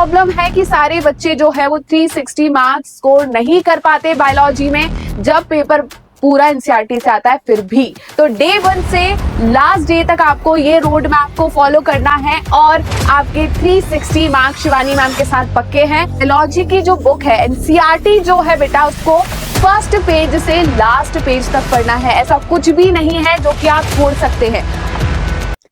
Problem है कि सारे बच्चे जो है वो 360 मार्क्स स्कोर नहीं कर पाते बायोलॉजी में जब पेपर पूरा एनसीईआरटी से आता है फिर भी। तो डे 1 से लास्ट डे तक आपको ये रोड मैप को फॉलो करना है और आपके 360 मार्क्स शिवानी मैम के साथ पक्के हैं। बायोलॉजी की जो बुक है एनसीईआरटी जो है बेटा उसको फर्स्ट पेज से लास्ट पेज तक पढ़ना है, ऐसा कुछ भी नहीं है जो कि आप छोड़ सकते हैं।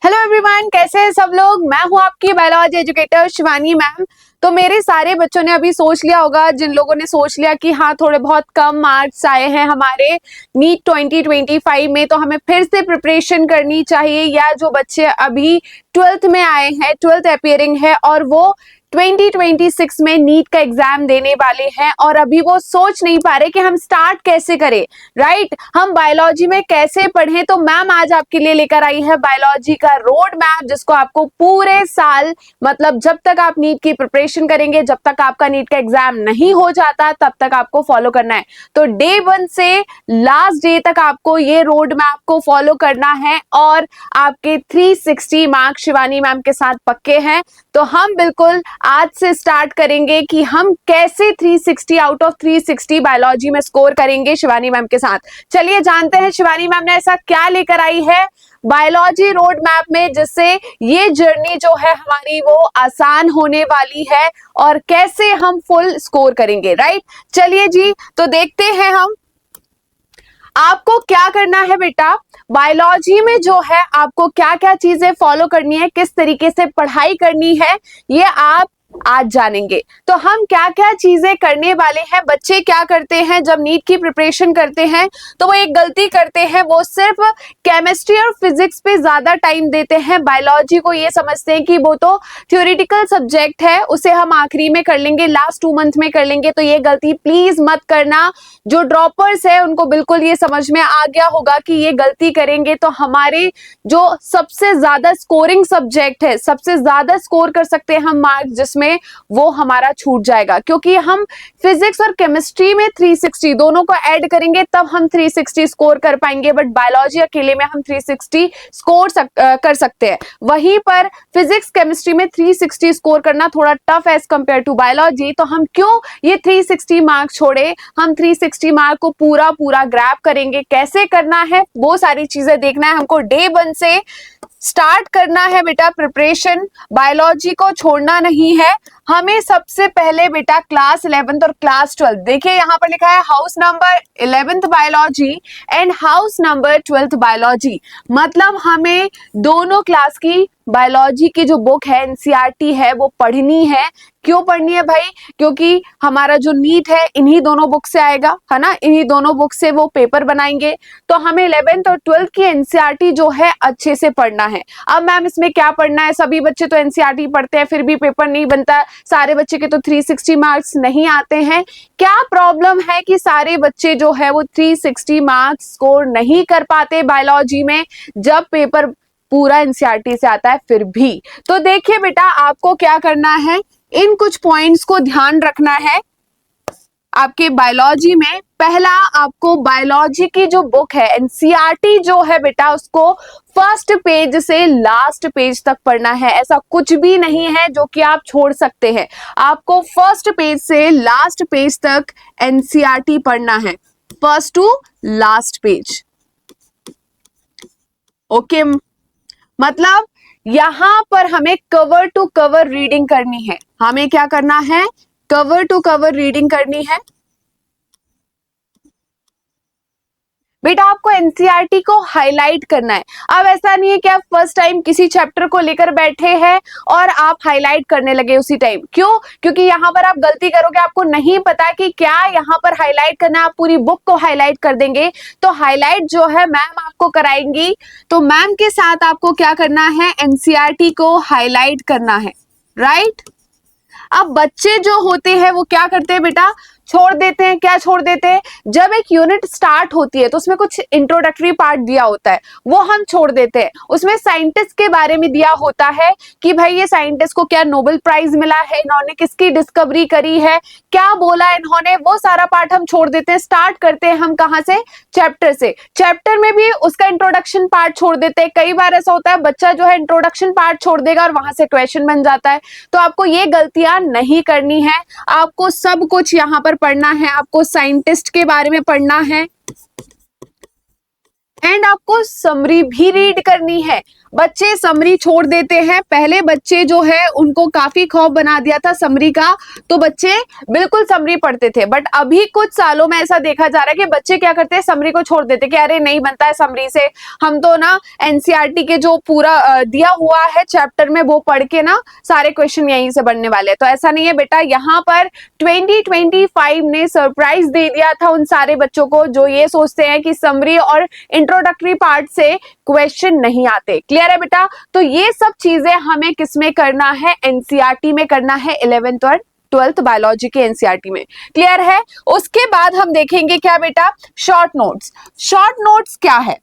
हेलो एवरीवन, कैसे हैं सब लोग। मैं हूं आपकी बायोलॉजी एजुकेटर शिवानी मैम। तो मेरे सारे बच्चों ने अभी सोच लिया होगा, जिन लोगों ने सोच लिया कि हाँ थोड़े बहुत कम मार्क्स आए हैं हमारे नीट 2025 में तो हमें फिर से प्रिपरेशन करनी चाहिए, या जो बच्चे अभी 12th में आए हैं, 12th अपीयरिंग है और वो 2026 में नीट का एग्जाम देने वाले हैं और अभी वो सोच नहीं पा रहे कि हम स्टार्ट कैसे करें, राइट। हम बायोलॉजी में कैसे पढ़ें। तो मैम आज आपके लिए लेकर आई है बायोलॉजी का रोड मैप, जिसको आपको पूरे साल मतलब जब तक आप नीट की प्रिपरेशन करेंगे, जब तक आपका नीट का एग्जाम नहीं हो जाता तब तक आपको फॉलो करना है। तो डे 1 से लास्ट डे तक आपको ये रोड मैप को फॉलो करना है और आपके 360 मार्क्स शिवानी मैम के साथ पक्के हैं। तो हम बिल्कुल आज से स्टार्ट करेंगे कि हम कैसे 360 आउट ऑफ 360 बायोलॉजी में स्कोर करेंगे शिवानी मैम के साथ। चलिए जानते हैं शिवानी मैम ने ऐसा क्या लेकर आई है बायोलॉजी रोड मैप में, जिससे ये जर्नी जो है हमारी वो आसान होने वाली है और कैसे हम फुल स्कोर करेंगे, राइट। चलिए जी, तो देखते हैं हम आपको क्या करना है बेटा। बायोलॉजी में जो है आपको क्या क्या चीजें फॉलो करनी है, किस तरीके से पढ़ाई करनी है, ये आप आज जानेंगे। तो हम क्या क्या चीजें करने वाले हैं। बच्चे क्या करते हैं जब नीट की प्रिपरेशन करते हैं तो वो एक गलती करते हैं, वो सिर्फ केमिस्ट्री और फिजिक्स पे ज्यादा टाइम देते हैं। बायोलॉजी को ये समझते हैं कि वो तो थ्योरेटिकल सब्जेक्ट है, उसे हम आखिरी में कर लेंगे, लास्ट 2 मंथ में कर लेंगे। तो ये गलती प्लीज मत करना। जो ड्रॉपर्स है उनको बिल्कुल ये समझ में आ गया होगा कि ये गलती करेंगे तो हमारे जो सबसे ज्यादा स्कोरिंग सब्जेक्ट है, सबसे ज्यादा स्कोर कर सकते हैं हम मार्क्स जिसमें, वो हमारा छूट जाएगा। क्योंकि हम फिजिक्स और केमिस्ट्री में 360 दोनों को ऐड करेंगे तब हम 360 स्कोर कर पाएंगे, बट बायोलॉजी अकेले में हम 360 स्कोर कर सकते हैं। वहीं पर फिजिक्स केमिस्ट्री में 360 स्कोर करना थोड़ा tough as compare to biology. तो हम क्यों ये 360 मार्क छोड़े, हम 360 मार्क को पूरा पूरा ग्रैब करेंगे। कैसे करना है वो सारी चीजें देखना है हमको। डे 1 से स्टार्ट करना है बेटा प्रिपरेशन, बायोलॉजी को छोड़ना नहीं है हमें। सबसे पहले बेटा क्लास 11th और क्लास 12, देखिए यहाँ पर लिखा है house number 11th biology and house number 12th biology. मतलब हमें दोनों क्लास की बायोलॉजी की जो बुक है एनसीईआरटी है वो पढ़नी है। क्यों पढ़नी है भाई? क्योंकि हमारा जो नीट है इन्हीं दोनों बुक से आएगा, है ना, इन्हीं दोनों बुक से वो पेपर बनाएंगे। तो हमें 11th और 12th की एनसीईआरटी जो है अच्छे से पढ़ना है। अब मैम इसमें क्या पढ़ना है, सभी बच्चे तो एनसीईआरटी पढ़ते हैं फिर भी पेपर नहीं बनता, सारे बच्चे के तो 360 मार्क्स नहीं आते हैं। क्या प्रॉब्लम है कि सारे बच्चे जो है वो 360 मार्क्स स्कोर नहीं कर पाते बायोलॉजी में जब पेपर पूरा एनसीईआरटी से आता है फिर भी। तो देखिए बेटा आपको क्या करना है, इन कुछ पॉइंट्स को ध्यान रखना है आपके बायोलॉजी में। पहला, आपको बायोलॉजी की जो बुक है एनसीईआरटी जो है बेटा उसको फर्स्ट पेज से लास्ट पेज तक पढ़ना है। ऐसा कुछ भी नहीं है जो कि आप छोड़ सकते हैं। आपको फर्स्ट पेज से लास्ट पेज तक एनसीईआरटी पढ़ना है, first to last page. Okay, मतलब यहां पर हमें कवर टू कवर रीडिंग करनी है। हमें क्या करना है, कवर टू कवर रीडिंग करनी है। बेटा आपको एनसीईआरटी को हाईलाइट करना है। अब ऐसा नहीं है कि आप फर्स्ट टाइम किसी चैप्टर को लेकर बैठे हैं और आप हाईलाइट करने लगे उसी टाइम। क्यों? क्योंकि यहाँ पर आप गलती करोगे, आपको नहीं पता कि क्या यहाँ पर हाईलाइट करना है, आप पूरी बुक को हाईलाइट कर देंगे। तो हाईलाइट जो है मैम आपको कराएंगी, तो मैम के साथ आपको क्या करना है, एनसीईआरटी को हाईलाइट करना है, राइट। अब बच्चे जो होते हैं वो क्या करते हैं बेटा, छोड़ देते हैं। क्या छोड़ देते हैं? जब एक यूनिट स्टार्ट होती है तो उसमें कुछ इंट्रोडक्टरी पार्ट दिया होता है, वो हम छोड़ देते हैं। उसमें साइंटिस्ट के बारे में दिया होता है कि भाई ये साइंटिस्ट को क्या नोबेल प्राइज मिला है, इन्होंने किसकी डिस्कवरी करी है, क्या बोला इन्होंने, वो सारा पार्ट हम छोड़ देते हैं। स्टार्ट करते हैं हम कहां से? चैप्टर से। चैप्टर में भी उसका इंट्रोडक्शन पार्ट छोड़ देते हैं। कई बार ऐसा होता है बच्चा जो है इंट्रोडक्शन पार्ट छोड़ देगा और वहां से क्वेश्चन बन जाता है। तो आपको ये गलतियां नहीं करनी है। आपको सब कुछ यहाँ पर पढ़ना है, आपको साइंटिस्ट के बारे में पढ़ना है एंड आपको समरी भी रीड करनी है। बच्चे समरी छोड़ देते हैं। पहले बच्चे जो है उनको काफी खौफ बना दिया था समरी का, तो बच्चे बिल्कुल समरी पढ़ते थे। बट अभी कुछ सालों में ऐसा देखा जा रहा है कि बच्चे क्या करते हैं, समरी को छोड़ देते कि अरे नहीं बनता है समरी से, हम तो ना एनसीईआरटी के जो पूरा दिया हुआ है चैप्टर में वो पढ़ के ना सारे क्वेश्चन यहीं से बनने वाले हैं। तो ऐसा नहीं है बेटा, यहाँ पर 2025 ने सरप्राइज दे दिया था उन सारे बच्चों को जो ये सोचते हैं कि समरी और इंट्रोडक्टरी पार्ट से क्वेश्चन नहीं आते। क्लियर है बेटा? तो ये सब चीजें हमें किसमें करना है? एनसीईआरटी में करना है, 11th और 12th बायोलॉजी के एनसीईआरटी में। क्लियर है? उसके बाद हम देखेंगे क्या बेटा? Short notes. शॉर्ट नोट्स क्या है?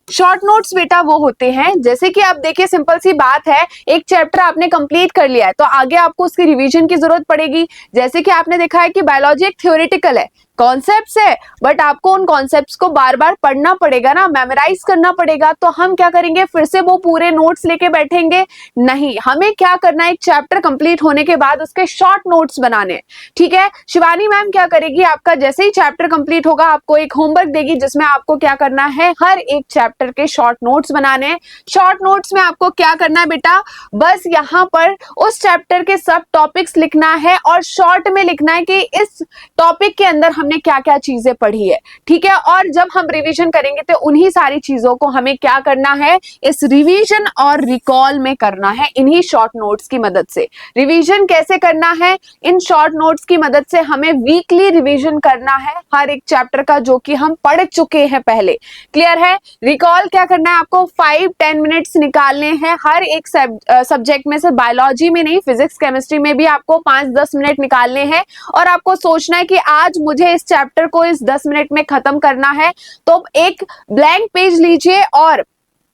शॉर्ट नोट्स बेटा वो होते हैं, जैसे कि आप देखिए सिंपल सी बात है, एक चैप्टर आपने कंप्लीट कर लिया है तो आगे आपको उसकी रिवीजन की जरूरत पड़ेगी। जैसे कि आपने देखा है कि बायोलॉजी एक थ्योरेटिकल है, कॉन्सेप्ट्स है, बट आपको उन कॉन्सेप्ट्स को बार बार पढ़ना पड़ेगा ना, मेमोराइज करना पड़ेगा। तो हम क्या करेंगे, फिर से वो पूरे नोट्स लेके बैठेंगे? नहीं, हमें क्या करना है, एक चैप्टर कंप्लीट होने के बाद उसके शॉर्ट नोट्स बनाने। ठीक है? शिवानी मैम क्या करेगी, आपका जैसे ही चैप्टर कंप्लीट होगा आपको एक होमवर्क देगी जिसमें आपको क्या करना है, हर एक चैप्टर के शॉर्ट नोट्स बनाने हैं। शॉर्ट नोट्स में आपको क्या करना है बेटा, बस यहाँ पर उस चैप्टर के सब टॉपिक्स लिखना है और शॉर्ट में लिखना है कि इस टॉपिक के अंदर हमने क्या क्या चीजें पढ़ी है। ठीक है? और जब हम रिवीजन करेंगे तो उन्हीं सारी चीजों को हमें क्या करना है, इस रिवीजन और रिकॉल में करना है, इन्हीं शॉर्ट नोट्स की मदद से। रिवीजन कैसे करना है? इन शॉर्ट नोट्स की मदद से हमें वीकली रिवीजन करना है हर एक चैप्टर का जो कि हम पढ़ चुके हैं पहले। क्लियर है? रिकॉल क्या करना है, आपको 5-10 मिनट्स निकालने हैं हर एक सब्जेक्ट में से। बायोलॉजी में नहीं, फिजिक्स केमिस्ट्री में भी आपको 5-10 मिनट निकालने हैं और आपको सोचना है कि आज मुझे इस चैप्टर को इस 10 मिनट में खत्म करना है। तो एक ब्लैंक पेज लीजिए और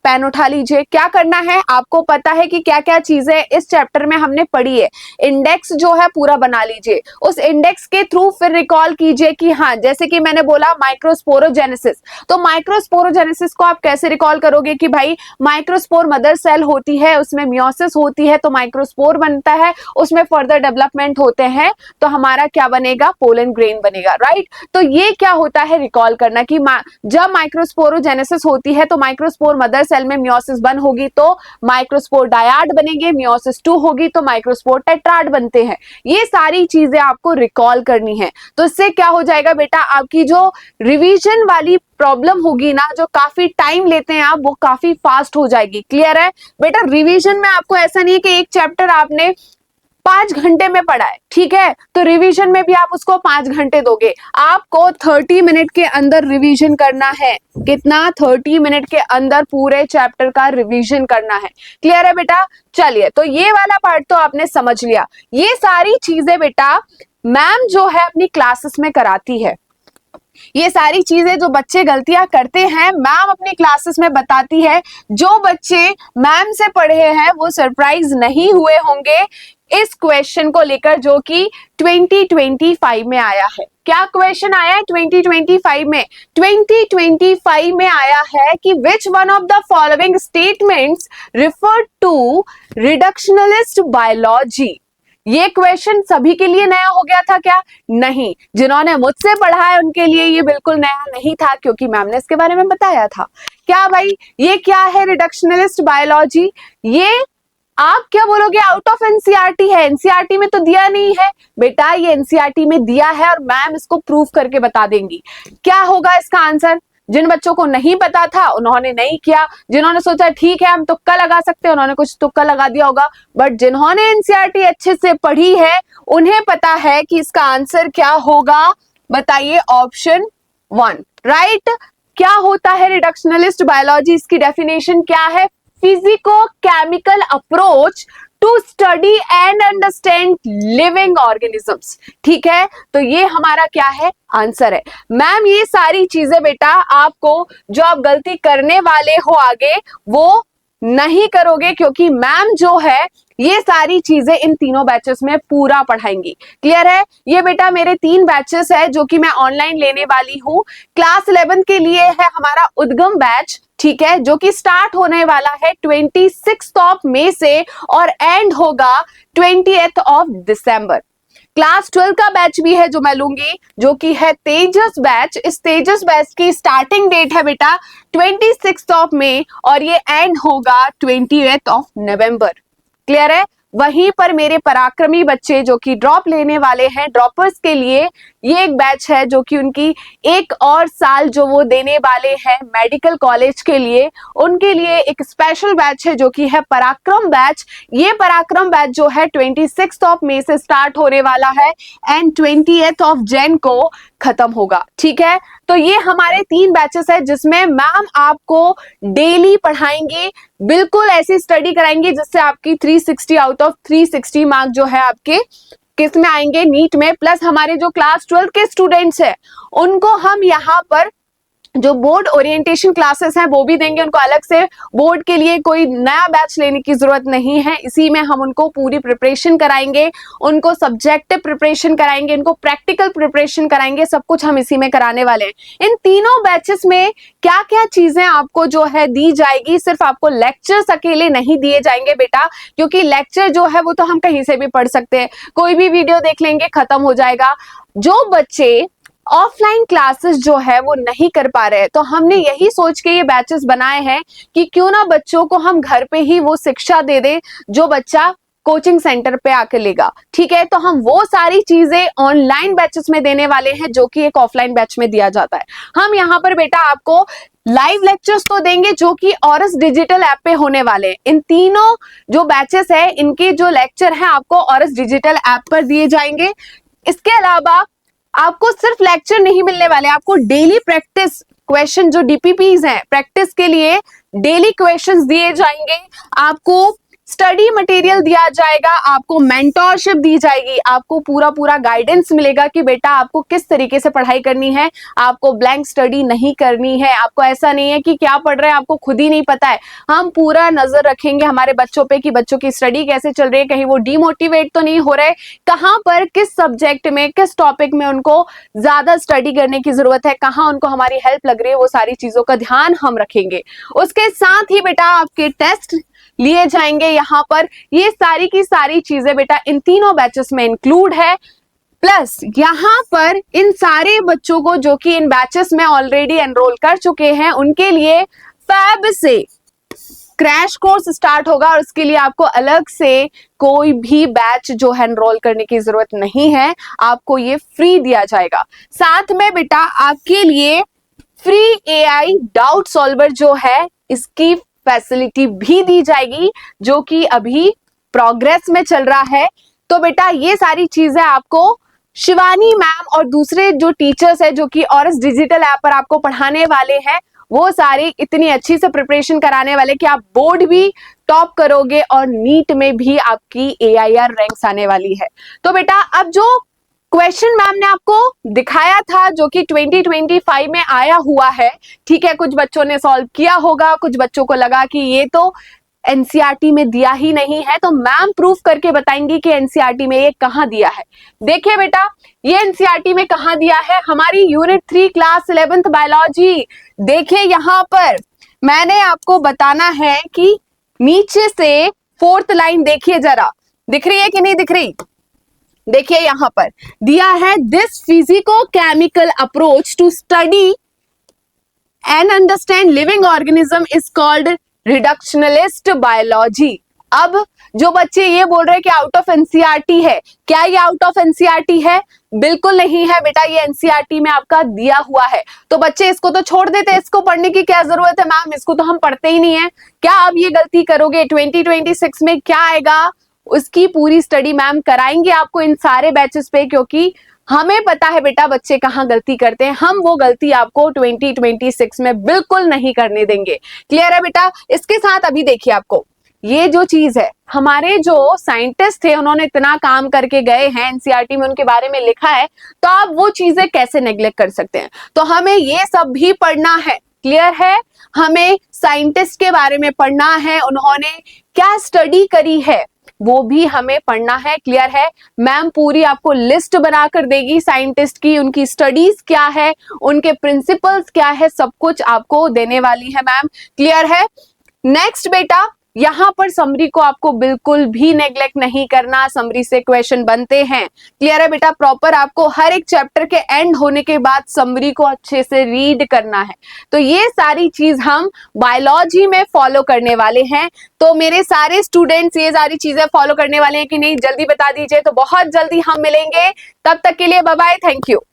पेन उठा लीजिए। क्या करना है, आपको पता है कि क्या क्या चीजें इस चैप्टर में हमने पढ़ी है, इंडेक्स जो है पूरा बना लीजिए। उस इंडेक्स के थ्रू फिर रिकॉल कीजिए कि हाँ, जैसे कि मैंने बोला माइक्रोस्पोरोजेनेसिस, तो माइक्रोस्पोरोजेनेसिस को आप कैसे रिकॉल करोगे कि भाई माइक्रोस्पोर मदर सेल होती है, उसमें मियोसिस होती है तो माइक्रोस्पोर बनता है, उसमें फर्दर डेवलपमेंट होते हैं तो हमारा क्या बनेगा, पोलन ग्रेन बनेगा। राइट? तो ये क्या होता है रिकॉल करना कि जब माइक्रोस्पोरोजेनेसिस होती है तो माइक्रोस्पोर मदर सेल में मियोसिस 1 होगी तो माइक्रोस्पोर डायाड बनेंगे, मियोसिस 2 होगी तो माइक्रोस्पोर टेट्राड बनते हैं। ये सारी चीजें आपको रिकॉल करनी है। तो इससे क्या हो जाएगा बेटा, आपकी जो रिवीजन वाली प्रॉब्लम होगी ना, जो काफी टाइम लेते हैं आप, वो काफी फास्ट हो जाएगी। क्लियर है बेटा? रिवीजन में आपको ऐसा नहीं है कि एक चैप्टर आपने 5 घंटे में पढ़ा है, ठीक है, तो रिवीजन में भी आप उसको 5 घंटे दोगे। आपको 30 मिनट के अंदर रिवीजन करना है। कितना? 30 मिनट के अंदर पूरे चैप्टर का रिवीजन करना है। क्लियर है बेटा? चलिए, तो ये वाला पार्ट तो आपने समझ लिया। ये सारी चीजें बेटा मैम जो है अपनी क्लासेस में कराती है। ये सारी चीजें जो बच्चे गलतियां करते हैं मैम अपनी क्लासेस में बताती है। जो बच्चे मैम से पढ़े हैं वो सरप्राइज नहीं हुए होंगे इस क्वेश्चन को लेकर जो कि 2025 में आया है। क्या क्वेश्चन आया है 2025 में? 2025 में आया है कि which one of the following statements refer to reductionist biology. ये क्वेश्चन सभी के लिए नया हो गया था क्या? नहीं, जिन्होंने मुझसे पढ़ा है उनके लिए ये बिल्कुल नया नहीं था क्योंकि मैम ने इसके बारे में बताया था। क्या भाई, ये क्या है रिडक्शनलिस्ट बायोलॉजी? ये आप क्या बोलोगे, आउट ऑफ एनसीईआरटी है, एनसीईआरटी में तो दिया नहीं है बेटा। ये एनसीईआरटी में दिया है और मैम इसको प्रूव करके बता देंगी। क्या होगा इसका आंसर? जिन बच्चों को नहीं पता था उन्होंने नहीं किया, जिन्होंने सोचा ठीक है हम तुक्का लगा सकते हैं उन्होंने कुछ तुक्का लगा दिया होगा, बट जिन्होंने एनसीईआरटी अच्छे से पढ़ी है उन्हें पता है कि इसका आंसर क्या होगा। बताइए, ऑप्शन 1 राइट। क्या होता है रिडक्शनलिस्ट बायोलॉजी? इसकी डेफिनेशन क्या है? Physico chemical approach to study and understand living organisms. ठीक है, तो ये हमारा क्या है, आंसर है। मैम ये सारी चीजें बेटा आपको, जो आप गलती करने वाले हो आगे, वो नहीं करोगे, क्योंकि मैम जो है ये सारी चीजें इन तीनों बैचेस में पूरा पढ़ाएंगी। क्लियर है? ये बेटा मेरे 3 बैचेस है जो कि मैं ऑनलाइन लेने वाली हूँ। क्लास 11 के लिए है हमारा उद्गम बैच, ठीक है, जो कि स्टार्ट होने वाला है 26 मई से और एंड होगा 20 दिसंबर। क्लास 12 का बैच भी है जो मैं लूंगी, जो कि है तेजस बैच। इस तेजस बैच की स्टार्टिंग डेट है बेटा 26 मई और ये एंड होगा 20 नवंबर। क्लियर है? वहीं पर मेरे पराक्रमी बच्चे जो कि ड्रॉप लेने वाले हैं, ड्रॉपर्स के लिए ये एक बैच है जो कि उनकी एक और साल जो वो देने वाले हैं मेडिकल कॉलेज के लिए, उनके लिए एक स्पेशल बैच है जो कि है पराक्रम बैच। ये पराक्रम बैच जो है 26 मई से स्टार्ट होने वाला है एंड 20 जन को खत्म होगा। ठीक है, तो ये हमारे 3 बैचेस है जिसमें मैम आपको डेली पढ़ाएंगे, बिल्कुल ऐसी स्टडी कराएंगे जिससे आपकी 360 आउट ऑफ 360 मार्क जो है आपके किस में आएंगे, नीट में। प्लस हमारे जो क्लास 12 के स्टूडेंट्स हैं उनको हम यहाँ पर जो बोर्ड ओरिएंटेशन क्लासेस हैं वो भी देंगे। उनको अलग से बोर्ड के लिए कोई नया बैच लेने की जरूरत नहीं है, इसी में हम उनको पूरी प्रिपरेशन कराएंगे, उनको सब्जेक्टिव प्रिपरेशन कराएंगे, उनको प्रैक्टिकल प्रिपरेशन कराएंगे, सब कुछ हम इसी में कराने वाले हैं। इन तीनों बैचेस में क्या क्या चीजें आपको जो है दी जाएगी, सिर्फ आपको लेक्चर्स अकेले नहीं दिए जाएंगे बेटा, क्योंकि लेक्चर जो है वो तो हम कहीं से भी पढ़ सकते हैं, कोई भी वीडियो देख लेंगे खत्म हो जाएगा। जो बच्चे ऑफलाइन क्लासेस जो है वो नहीं कर पा रहे हैं, तो हमने यही सोच के ये बैचेस बनाए हैं कि क्यों ना बच्चों को हम घर पे ही वो शिक्षा दे दें जो बच्चा कोचिंग सेंटर पे आके लेगा। ठीक है, तो हम वो सारी चीजें ऑनलाइन बैचेस में देने वाले हैं जो कि एक ऑफलाइन बैच में दिया जाता है। हम यहाँ पर बेटा आपको लाइव लेक्चर्स तो देंगे जो कि ऑरस डिजिटल ऐप पे होने वाले हैं। इन तीनों जो बैचेस है इनके जो लेक्चर है आपको ऑरस डिजिटल ऐप पर दिए जाएंगे। इसके अलावा आपको सिर्फ लेक्चर नहीं मिलने वाले, आपको डेली प्रैक्टिस क्वेश्चन जो डीपीपीज हैं प्रैक्टिस के लिए डेली क्वेश्चंस दिए जाएंगे, आपको स्टडी मटेरियल दिया जाएगा, आपको मेंटोरशिप दी जाएगी, आपको पूरा गाइडेंस मिलेगा कि बेटा आपको किस तरीके से पढ़ाई करनी है, आपको ब्लैंक स्टडी नहीं करनी है, आपको ऐसा नहीं है कि क्या पढ़ रहे हैं आपको खुद ही नहीं पता है। हम पूरा नजर रखेंगे हमारे बच्चों पे कि बच्चों की स्टडी कैसे चल रही है, कहीं वो डिमोटिवेट तो नहीं हो रहे, कहाँ पर किस सब्जेक्ट में किस टॉपिक में उनको ज्यादा स्टडी करने की जरूरत है, कहाँ उनको हमारी हेल्प लग रही है, वो सारी चीजों का ध्यान हम रखेंगे। उसके साथ ही बेटा आपके टेस्ट लिए जाएंगे यहाँ पर। ये सारी की सारी चीजें बेटा इन तीनों बैचेस में इंक्लूड है। प्लस यहाँ पर इन सारे बच्चों को जो कि इन बैचेस में ऑलरेडी एनरोल कर चुके हैं उनके लिए फैब से क्रैश कोर्स स्टार्ट होगा और उसके लिए आपको अलग से कोई भी बैच जो है एनरोल करने की जरूरत नहीं है, आपको ये फ्री दिया जाएगा। साथ में बेटा आपके लिए फ्री एआई डाउट सॉल्वर जो है इसकी फैसिलिटी भी दी जाएगी जो कि अभी प्रोग्रेस में चल रहा है। तो बेटा ये सारी चीजें आपको शिवानी मैम और दूसरे जो टीचर्स है जो कि ऑरस डिजिटल ऐप पर आपको पढ़ाने वाले हैं वो सारी इतनी अच्छी से प्रिपरेशन कराने वाले कि आप बोर्ड भी टॉप करोगे और नीट में भी आपकी AIR रैंक्स आने वाली है। तो बेटा अब जो क्वेश्चन मैम ने आपको दिखाया था जो कि 2025 में आया हुआ है, ठीक है, कुछ बच्चों ने सॉल्व किया होगा, कुछ बच्चों को लगा कि ये तो एनसीईआरटी में दिया ही नहीं है, तो मैम प्रूफ करके बताएंगी कि एनसीईआरटी में ये कहां दिया है। देखिए बेटा ये एनसीईआरटी में कहां दिया है, हमारी यूनिट 3 क्लास 11th बायोलॉजी। देखिए यहाँ पर मैंने आपको बताना है कि नीचे से 4th लाइन देखिए जरा, दिख रही है कि नहीं दिख रही? देखिए यहां पर दिया है this physico chemical approach to study and understand living organism is called reductionist biology. अब जो बच्चे ये बोल रहे हैं कि आउट ऑफ एनसीईआरटी है, क्या ये आउट ऑफ एनसीईआरटी है? बिल्कुल नहीं है बेटा, ये एनसीईआरटी में आपका दिया हुआ है। तो बच्चे इसको तो छोड़ देते हैं, इसको पढ़ने की क्या जरूरत है मैम, इसको तो हम पढ़ते ही नहीं है। क्या अब ये गलती करोगे? 2026 में क्या आएगा उसकी पूरी स्टडी मैम कराएंगे आपको इन सारे बैचेस पे, क्योंकि हमें पता है बेटा बच्चे कहाँ गलती करते हैं, हम वो गलती आपको 2026 में बिल्कुल नहीं करने देंगे। क्लियर है बेटा? इसके साथ अभी देखिए आपको ये जो चीज है हमारे जो साइंटिस्ट थे उन्होंने इतना काम करके गए हैं, एनसीईआरटी में उनके बारे में लिखा है, तो आप वो चीजें कैसे नेग्लेक्ट कर सकते हैं। तो हमें ये सब भी पढ़ना है, क्लियर है। हमें साइंटिस्ट के बारे में पढ़ना है, उन्होंने क्या स्टडी करी है वो भी हमें पढ़ना है, क्लियर है। मैम पूरी आपको लिस्ट बनाकर देगी साइंटिस्ट की, उनकी स्टडीज क्या है, उनके प्रिंसिपल्स क्या है, सब कुछ आपको देने वाली है मैम, क्लियर है। नेक्स्ट बेटा, यहां पर समरी को आपको बिल्कुल भी नेग्लेक्ट नहीं करना, समरी से क्वेश्चन बनते हैं, क्लियर है बेटा। प्रॉपर आपको हर एक चैप्टर के एंड होने के बाद समरी को अच्छे से रीड करना है। तो ये सारी चीज हम बायोलॉजी में फॉलो करने वाले हैं। तो मेरे सारे स्टूडेंट्स ये सारी चीजें फॉलो करने वाले हैं कि नहीं, जल्दी बता दीजिए। तो बहुत जल्दी हम मिलेंगे, तब तक के लिए बाय बाय, थैंक यू।